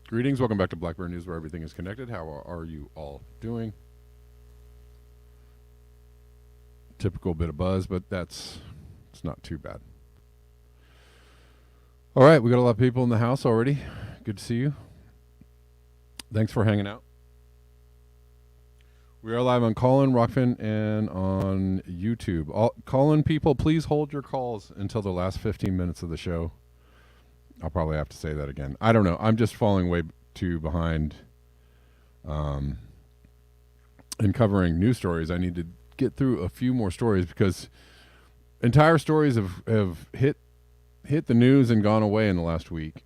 Greetings, welcome back to Blackbird News, where everything is connected. How are you all doing? Typical bit of buzz, but it's not too bad. All right, we got a lot of people in the house already. Good to see you. Thanks for hanging out. We are live on Callin, Rockfin, and on YouTube. Call-in people, please hold your calls until the last 15 minutes of the show. I'll probably have to say that again. I don't know. I'm just falling way too behind in covering news stories. I need to get through a few more stories because entire stories have hit the news and gone away in the last week.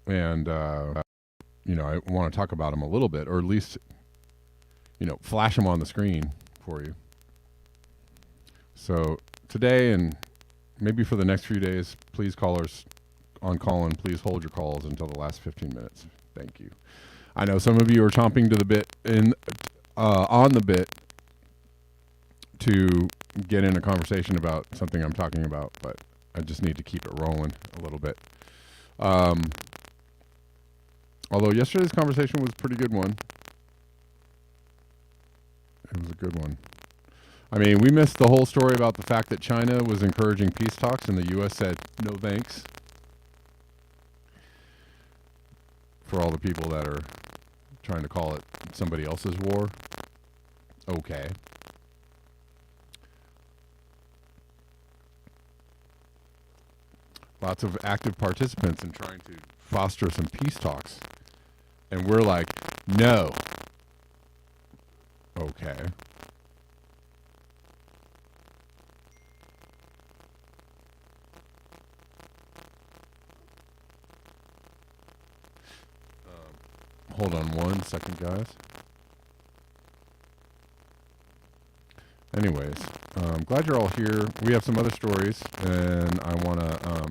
And, I want to talk about them a little bit, or at least, flash them on the screen for you. So today and maybe for the next few days, please callers on Callin, please hold your calls until the last 15 minutes. Thank you. I know some of you are chomping to the bit on the bit to get in a conversation about something I'm talking about, but I just need to keep it rolling a little bit. Although yesterday's conversation was a pretty good one. It was a good one. I mean, we missed the whole story about the fact that China was encouraging peace talks and the U.S. said, no thanks. For all the people that are trying to call it somebody else's war. Okay. Lots of active participants in trying to foster some peace talks. And we're like, no. Okay. Hold on one second, guys. Anyways, I'm glad you're all here. We have some other stories, and I want to...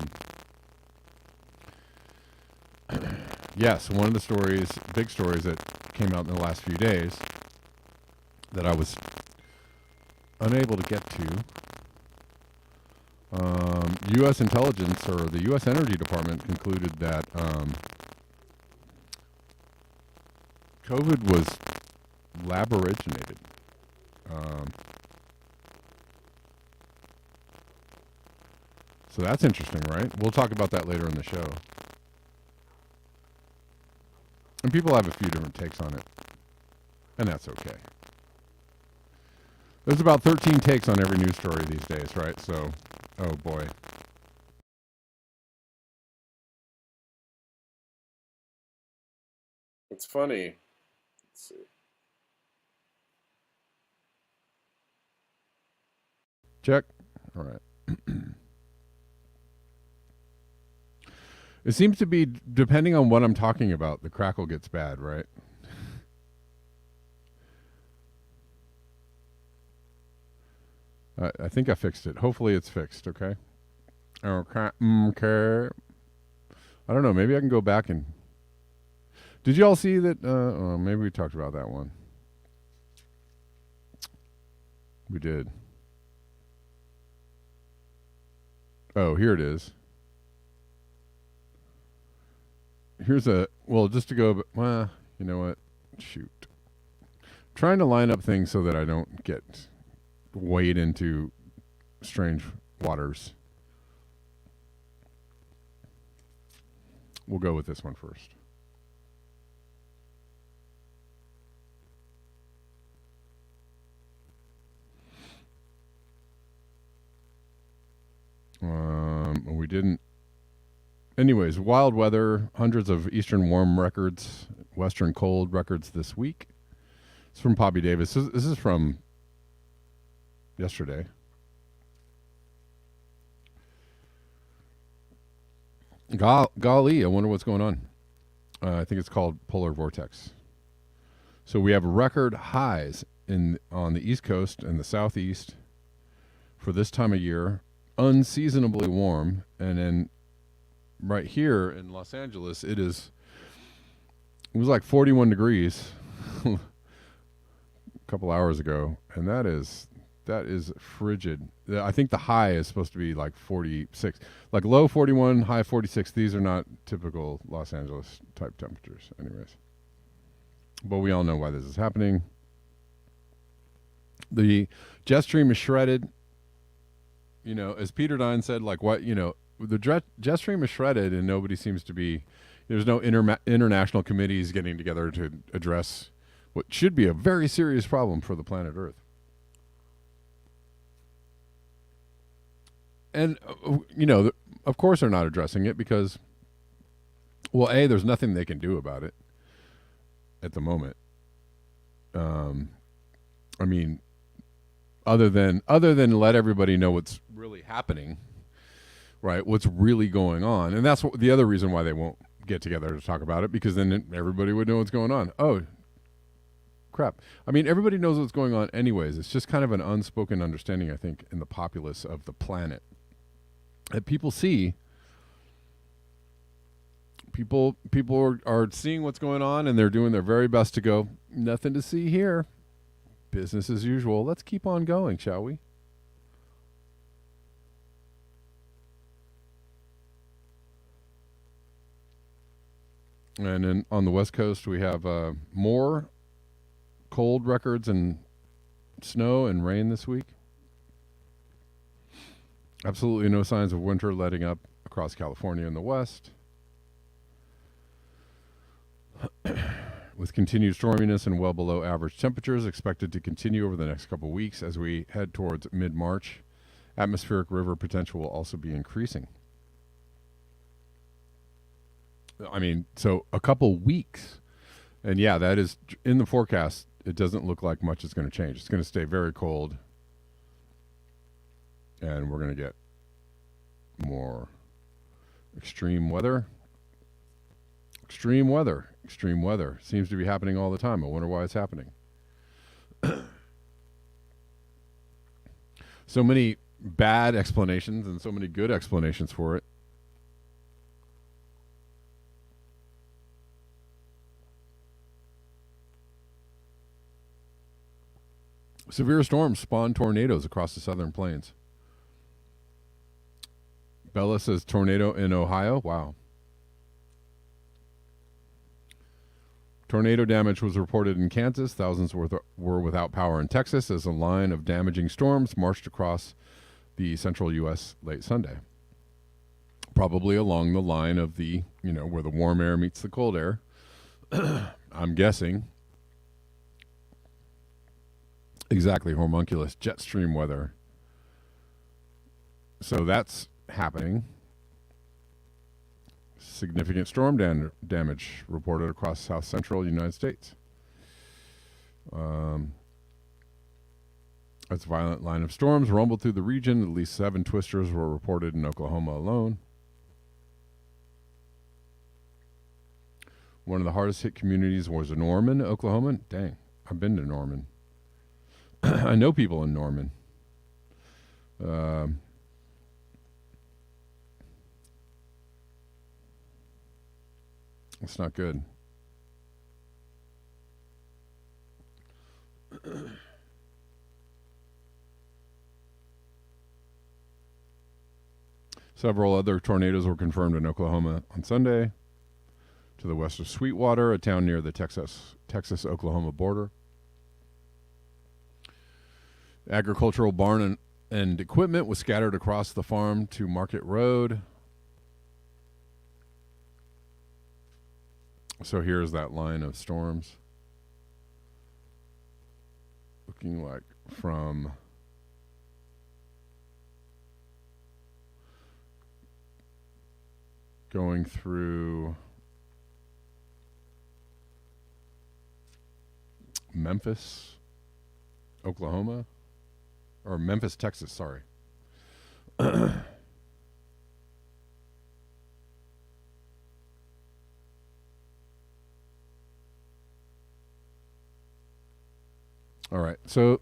yes, one of the stories, big stories that came out in the last few days that I was unable to get to. U.S. intelligence, or the U.S. Energy Department, concluded that COVID was lab originated. So that's interesting, right? We'll talk about that later in the show. And people have a few different takes on it. And that's okay. There's about 13 takes on every news story these days, right? So, oh boy. It's funny. Let's see. Check. All right. It seems to be, depending on what I'm talking about, the crackle gets bad, right? I think I fixed it. Hopefully it's fixed, okay? Okay. Okay. I don't know. Maybe I can go back and... Did you all see that? Maybe we talked about that one. We did. Oh, here it is. Here's a... Well, just to go... Well, you know what? Shoot. Trying to line up things so that I don't get wade into strange waters. We'll go with this one first. We didn't Anyways, wild weather, hundreds of eastern warm records, western cold records this week. It's from Poppy Davis. This is from yesterday. Golly, I wonder what's going on. I think it's called polar vortex. So we have record highs on the East Coast and the Southeast for this time of year, unseasonably warm, and then right here in Los Angeles, it was like 41 degrees a couple hours ago, and that is frigid. I think the high is supposed to be like 46, like low 41, high 46. These are not typical Los Angeles type temperatures, anyways. But we all know why this is happening. The jet stream is shredded. You know, as Peter Dine said, like what, you know, the jet stream is shredded and nobody seems to be, there's no international committees getting together to address what should be a very serious problem for the planet Earth. And, you know, of course they're not addressing it because, well, A, there's nothing they can do about it at the moment. I mean, other than let everybody know what's really happening, right? What's really going on. And that's the other reason why they won't get together to talk about it, because then everybody would know what's going on. Oh, crap. I mean, everybody knows what's going on anyways. It's just kind of an unspoken understanding, I think, in the populace of the planet. That people see, people are seeing what's going on, and they're doing their very best to go, nothing to see here. Business as usual. Let's keep on going, shall we? And then on the West Coast, we have more cold records and snow and rain this week. Absolutely no signs of winter letting up across California and the West. With continued storminess and well below average temperatures expected to continue over the next couple of weeks as we head towards mid-March, atmospheric river potential will also be increasing. I mean, so a couple weeks. And yeah, that is in the forecast. It doesn't look like much is going to change. It's going to stay very cold. And we're going to get more extreme weather. Extreme weather. Extreme weather. Seems to be happening all the time. I wonder why it's happening. So many bad explanations and so many good explanations for it. Severe storms spawn tornadoes across the southern plains. Bella says tornado in Ohio. Wow. Tornado damage was reported in Kansas. Thousands were without power in Texas as a line of damaging storms marched across the central U.S. late Sunday. Probably along the line of the, you know, where the warm air meets the cold air. I'm guessing. Exactly, homunculus, jet stream weather. So that's happening. Significant storm damage reported across south central United States. As a violent line of storms rumbled through the region, at least 7 twisters were reported in Oklahoma alone. One of the hardest hit communities was Norman, Oklahoma. Dang, I've been to Norman. I know people in Norman. It's not good. Several other tornadoes were confirmed in Oklahoma on Sunday. To the west of Sweetwater, a town near the Texas-Oklahoma border. Agricultural barn and equipment was scattered across the farm to Market Road. So here's that line of storms. Looking like from going through Memphis, Oklahoma, or Memphis, Texas, sorry. All right. So,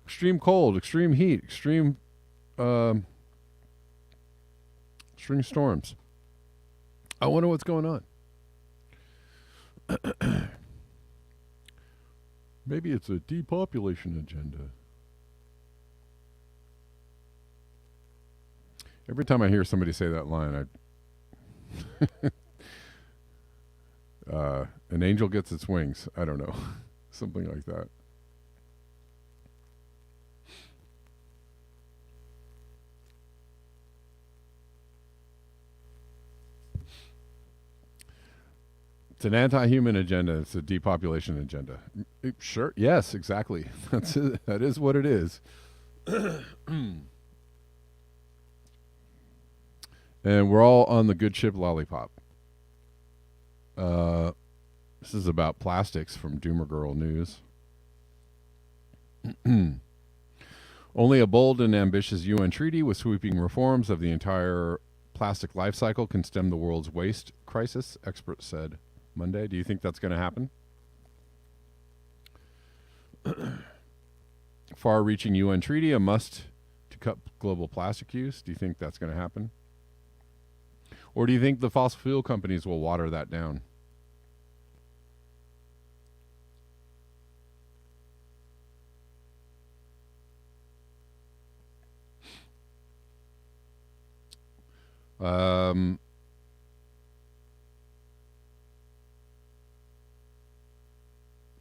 extreme cold, extreme heat, extreme storms. I wonder what's going on. Maybe it's a depopulation agenda. Every time I hear somebody say that line, an angel gets its wings. I don't know. Something like that. It's an anti-human agenda. It's a depopulation agenda. Sure. Yes, exactly. That's it. That is what it is. And we're all on the good ship Lollipop. This is about plastics from Doomer Girl News. Only a bold and ambitious UN treaty with sweeping reforms of the entire plastic life cycle can stem the world's waste crisis, experts said Monday. Do you think that's going to happen? Far-reaching UN treaty, a must to cut global plastic use. Do you think that's going to happen? Or do you think the fossil fuel companies will water that down?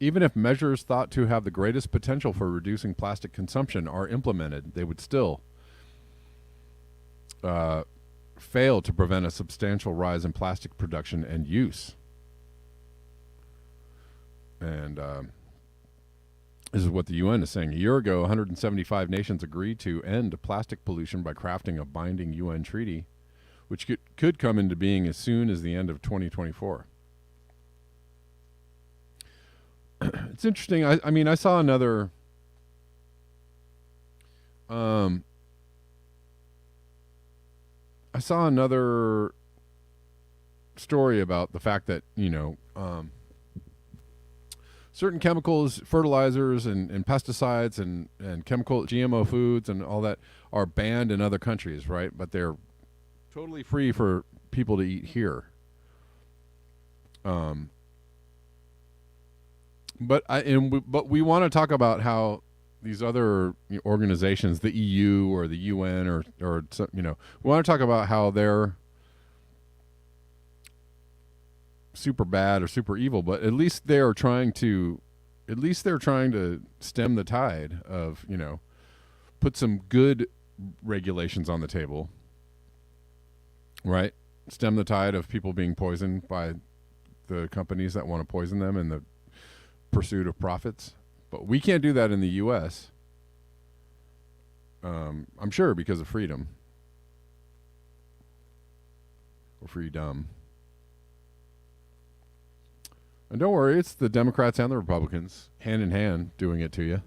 Even if measures thought to have the greatest potential for reducing plastic consumption are implemented, they would still fail to prevent a substantial rise in plastic production and use. And this is what the UN is saying. A year ago, 175 nations agreed to end plastic pollution by crafting a binding UN treaty, which could come into being as soon as the end of 2024. It's interesting. I mean, I saw another story about the fact that, certain chemicals, fertilizers and pesticides and chemical GMO foods and all that are banned in other countries, right? But they're totally free for people to eat here. But we want to talk about how these other organizations, the EU or the UN or we want to talk about how they're super bad or super evil, but at least they're trying to stem the tide of, put some good regulations on the table, right? Stem the tide of people being poisoned by the companies that want to poison them in the pursuit of profits. But we can't do that in the U.S. I'm sure because of freedom or freedom. And don't worry, it's the Democrats and the Republicans hand in hand doing it to you.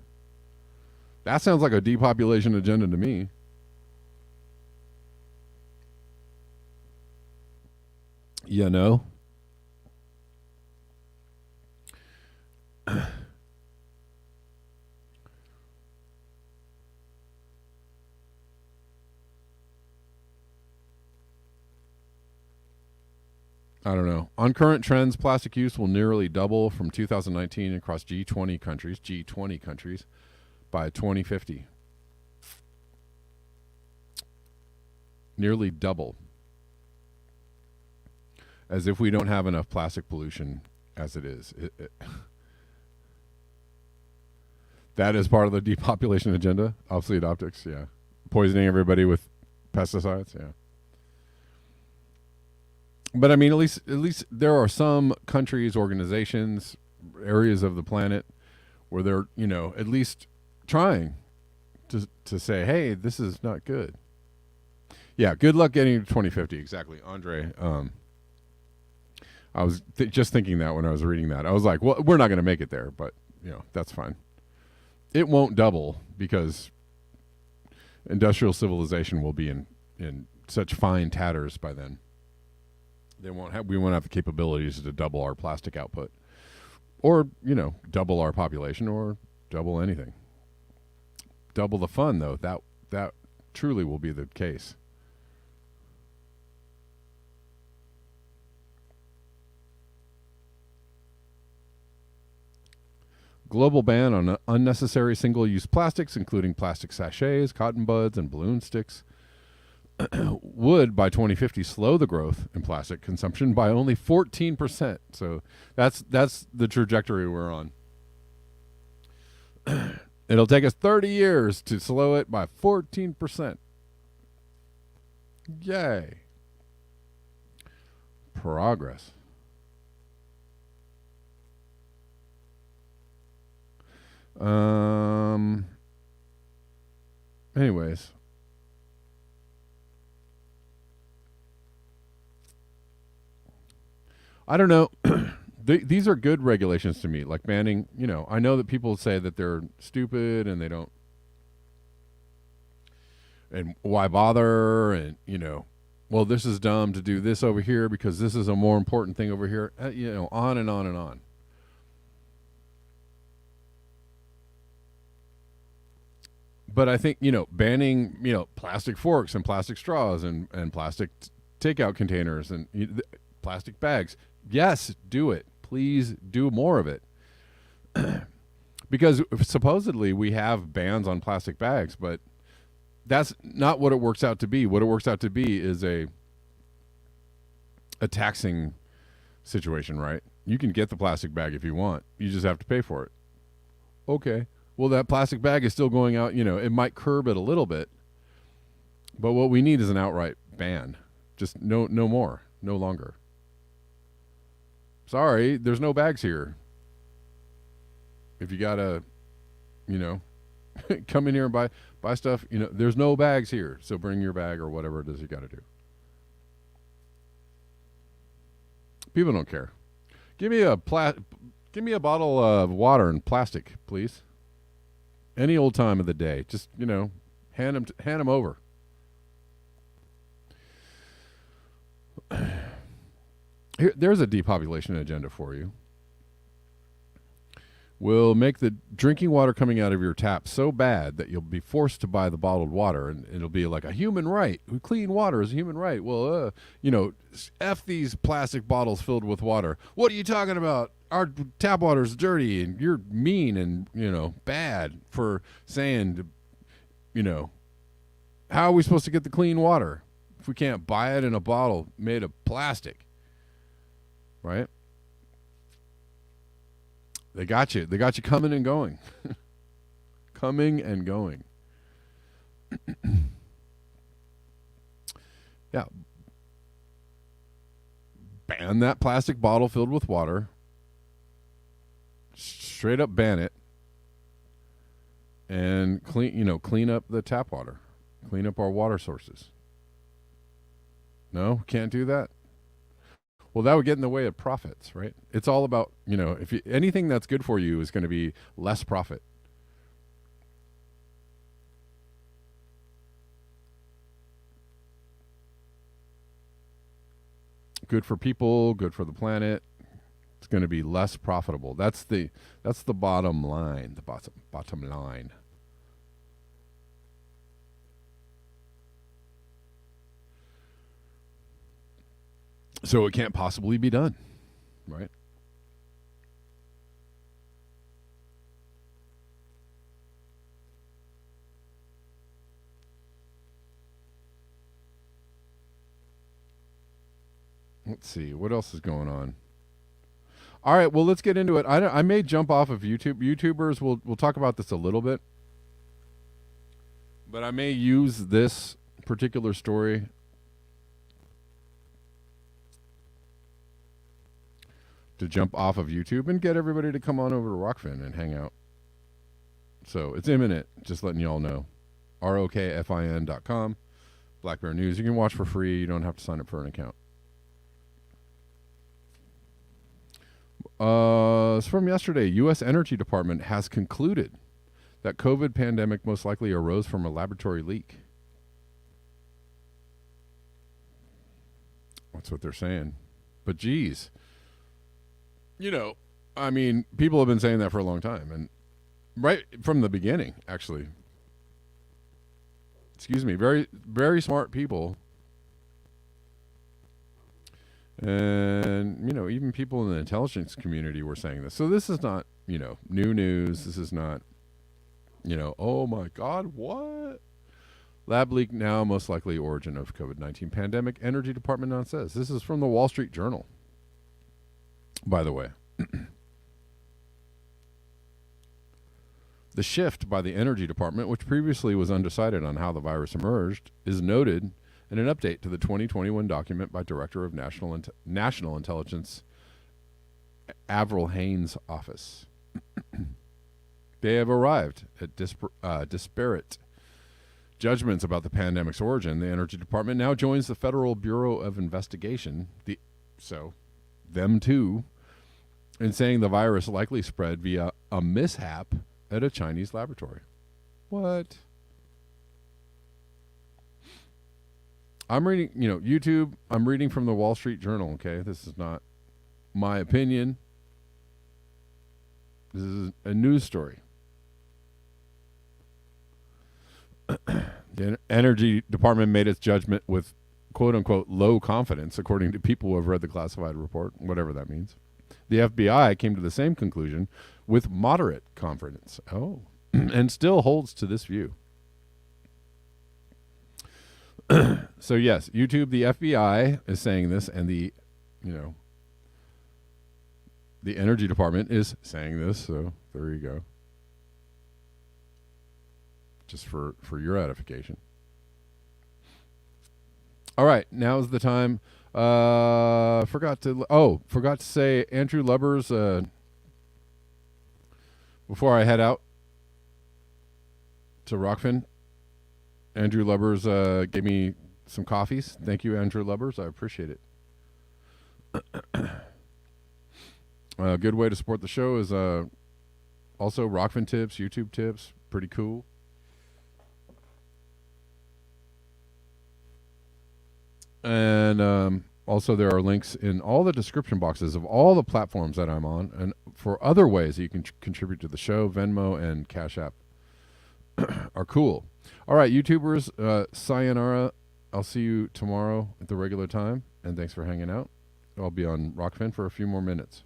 That sounds like a depopulation agenda to me. You know? I don't know. On current trends, plastic use will nearly double from 2019 across G20 countries by 2050. Nearly double. As if we don't have enough plastic pollution as it is. That is part of the depopulation agenda. Obsolete optics, yeah. Poisoning everybody with pesticides, yeah. But I mean, at least there are some countries, organizations, areas of the planet where they're, at least trying to say, hey, this is not good. Yeah, good luck getting to 2050. Exactly, Andre. I was just thinking that when I was reading that. I was like, well, we're not going to make it there, but that's fine. It won't double because industrial civilization will be in such fine tatters by then. We won't have the capabilities to double our plastic output, or double our population, or double anything. Double the fun, though. That truly will be the case. Global ban on unnecessary single-use plastics, including plastic sachets, cotton buds, and balloon sticks, would by 2050 slow the growth in plastic consumption by only 14%. So that's the trajectory we're on. It'll take us 30 years to slow it by 14%. Yay. Progress. Anyways. I don't know. These are good regulations to me, like banning, I know that people say that they're stupid and they don't, and why bother, and, well, this is dumb to do this over here because this is a more important thing over here, on and on and on. But I think, banning, plastic forks and plastic straws and plastic takeout containers and plastic bags. Yes, do it. Please do more of it. Because supposedly we have bans on plastic bags, but that's not what it works out to be. What it works out to be is a taxing situation, right? You can get the plastic bag if you want. You just have to pay for it. Okay. Well, that plastic bag is still going out. It might curb it a little bit, but what we need is an outright ban. Just no more, no longer. Sorry, there's no bags here. If you gotta, come in here and buy stuff, there's no bags here. So bring your bag or whatever it is you gotta do. People don't care. Give me a bottle of water in plastic, please. Any old time of the day, just hand them over. There's a depopulation agenda for you. We'll make the drinking water coming out of your tap so bad that you'll be forced to buy the bottled water, and it'll be like a human right. Clean water is a human right. Well, F these plastic bottles filled with water. What are you talking about? Our tap water's dirty, and you're mean and, bad for saying, how are we supposed to get the clean water if we can't buy it in a bottle made of plastic? Right? They got you. They got you coming and going. Coming and going. Yeah. Ban that plastic bottle filled with water. Straight up ban it. And clean up the tap water. Clean up our water sources. No, can't do that. Well, that would get in the way of profits, right? It's all about, if anything that's good for you is going to be less profit. Good for people, good for the planet. It's going to be less profitable. That's the bottom line. The bottom line. So it can't possibly be done, right? Let's see. What else is going on? All right, well, let's get into it. I may jump off of YouTube. YouTubers, we'll talk about this a little bit. But I may use this particular story to jump off of YouTube and get everybody to come on over to Rockfin and hang out. So it's imminent, just letting y'all know. ROKFIN.com. Black Bear News. You can watch for free. You don't have to sign up for an account. It's from yesterday. U.S. Energy Department has concluded that COVID pandemic most likely arose from a laboratory leak. That's what they're saying. But geez, I mean, people have been saying that for a long time, and right from the beginning, actually. Excuse me, very, very smart people. And, even people in the intelligence community were saying this. So this is not, new news. This is not, oh my God, what? Lab leak now, most likely origin of COVID-19 pandemic. Energy Department now says. This is from the Wall Street Journal, by the way. The shift by the Energy Department, which previously was undecided on how the virus emerged, is noted in an update to the 2021 document by Director of National Intelligence Avril Haines' office. They have arrived at disparate judgments about the pandemic's origin. The Energy Department now joins the Federal Bureau of Investigation, them too, in saying the virus likely spread via a mishap at a Chinese laboratory. What? I'm reading, YouTube. I'm reading from the Wall Street Journal, okay? This is not my opinion. This is a news story. The Energy Department made its judgment with quote-unquote low confidence, according to people who have read the classified report, whatever that means. The FBI came to the same conclusion with moderate confidence. Oh, and still holds to this view. So yes, YouTube, the FBI is saying this, and the Energy Department is saying this. So there you go. Just for your edification. All right, now's the time. Forgot to say Andrew Lubbers. Before I head out to Rockfin, Andrew Lubbers gave me some coffees. Thank you, Andrew Lubbers. I appreciate it. A good way to support the show is also Rockfin tips, YouTube tips. Pretty cool. And also there are links in all the description boxes of all the platforms that I'm on, and for other ways that you can contribute to the show. Venmo and Cash App are cool. All right, YouTubers, sayonara. I'll see you tomorrow at the regular time, and thanks for hanging out. I'll be on Rockfin for a few more minutes.